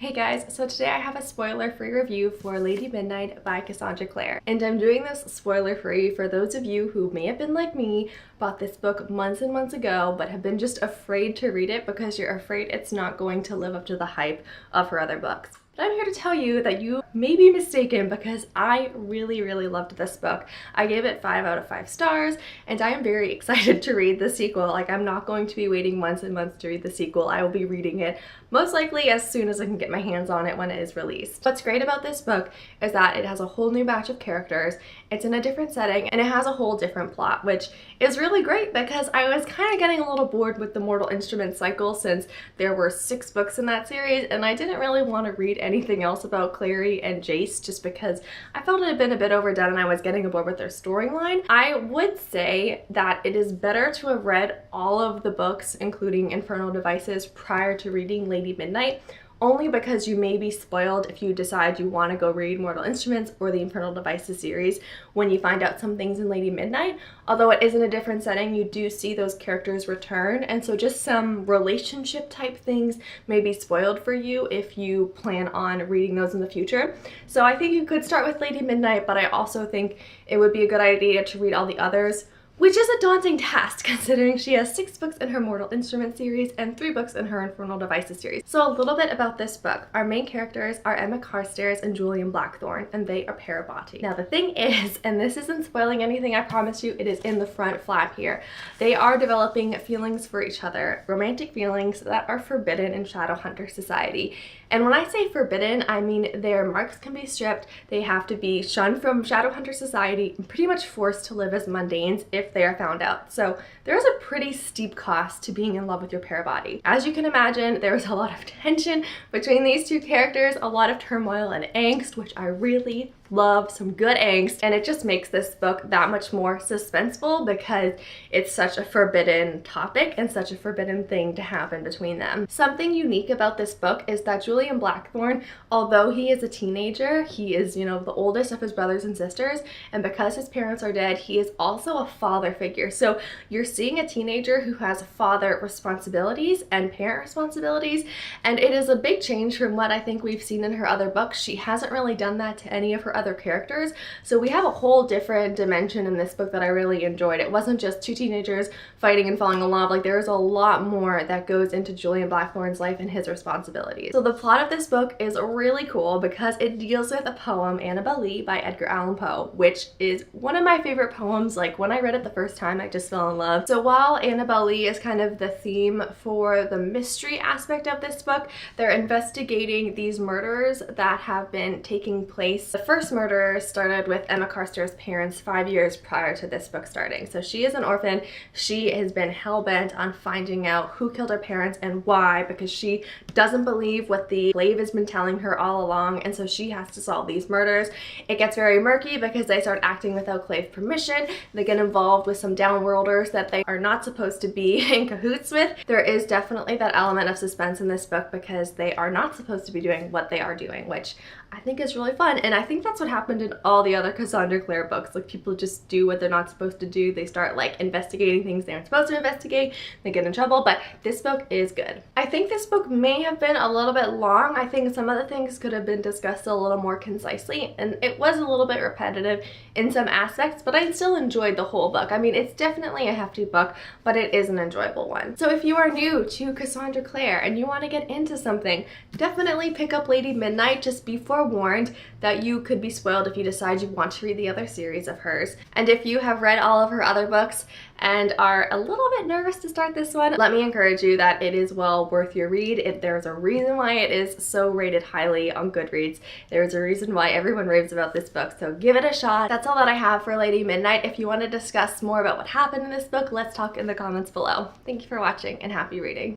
Hey guys, so today I have a spoiler-free review for Lady Midnight by Cassandra Clare. And I'm doing this spoiler-free for those of you who may have been like me, bought this book months and months ago, but have been just afraid to read it because you're afraid it's not going to live up to the hype of her other books. But I'm here to tell you that you may be mistaken because I really loved this book. I gave it 5 out of 5 stars, and I am very excited to read the sequel. Like, I'm not going to be waiting months and months to read the sequel. I will be reading it most likely as soon as I can get my hands on it when it is released. What's great about this book is that it has a whole new batch of characters, it's in a different setting, and it has a whole different plot, which is really great because I was kind of getting a little bored with the Mortal Instruments cycle since there were 6 books in that series, and I didn't really want to read anything else about Clary and Jace just because I felt it had been a bit overdone and I was getting bored with their storyline. I would say that it is better to have read all of the books, including Infernal Devices, prior to reading Lady Midnight, only because you may be spoiled if you decide you want to go read Mortal Instruments or the Infernal Devices series when you find out some things in Lady Midnight. Although it is in a different setting, you do see those characters return, and so just some relationship type things may be spoiled for you if you plan on reading those in the future. So I think you could start with Lady Midnight, but I also think it would be a good idea to read all the others, which is a daunting task considering she has 6 books in her Mortal Instruments series and 3 books in her Infernal Devices series. So a little bit about this book. Our main characters are Emma Carstairs and Julian Blackthorne, and they are Parabati. Now the thing is, and this isn't spoiling anything, I promise you, it is in the front flap here, they are developing feelings for each other, romantic feelings that are forbidden in Shadowhunter society. And when I say forbidden, I mean their marks can be stripped, they have to be shunned from Shadowhunter society, and pretty much forced to live as mundanes if they are found out. So there's a pretty steep cost to being in love with your Parabati. As you can imagine, there's a lot of tension between these two characters, a lot of turmoil and angst, which I really love, some good angst, and it just makes this book that much more suspenseful because it's such a forbidden topic and such a forbidden thing to happen between them. Something unique about this book is that Julian Blackthorne, although he is a teenager, he is, you know, the oldest of his brothers and sisters, and because his parents are dead, he is also a father figure. So you're seeing a teenager who has father responsibilities and parent responsibilities, and it is a big change from what I think we've seen in her other books. She hasn't really done that to any of her other characters, so we have a whole different dimension in this book that I really enjoyed. It wasn't just 2 teenagers fighting and falling in love, like there's a lot more that goes into Julian Blackthorne's life and his responsibilities. So the plot of this book is really cool because it deals with a poem, Annabel Lee by Edgar Allan Poe, which is one of my favorite poems. Like when I read it the first time, I just fell in love. So while Annabel Lee is kind of the theme for the mystery aspect of this book, they're investigating these murders that have been taking place. The first murder started with Emma Carstairs' parents 5 years prior to this book starting. So she is an orphan. She has been hell-bent on finding out who killed her parents and why, because she doesn't believe what the slave has been telling her all along, and so she has to solve these murders. It gets very murky because they start acting without Clave's permission. They get involved with some downworlders that they are not supposed to be in cahoots with. There is definitely that element of suspense in this book because they are not supposed to be doing what they are doing, which I think is really fun, and I think that's what happened in all the other Cassandra Clare books. Like, people just do what they're not supposed to do. They start like investigating things they aren't supposed to investigate, they get in trouble, but this book is good. I think this book may have been a little bit long. I think some of the things could have been discussed a little more concisely, and it was a little bit repetitive in some aspects, but I still enjoyed the whole book. I mean, it's definitely a hefty book, but it is an enjoyable one. So if you are new to Cassandra Clare and you want to get into something, definitely pick up Lady Midnight. Just be forewarned that you could be spoiled if you decide you want to read the other series of hers. And if you have read all of her other books and are a little bit nervous to start this one, let me encourage you that it is well worth your read. There's a reason why it is so rated highly on Goodreads. There's a reason why everyone raves about this book, so give it a shot. That's all that I have for Lady Midnight. If you want to discuss more about what happened in this book, let's talk in the comments below. Thank you for watching and happy reading.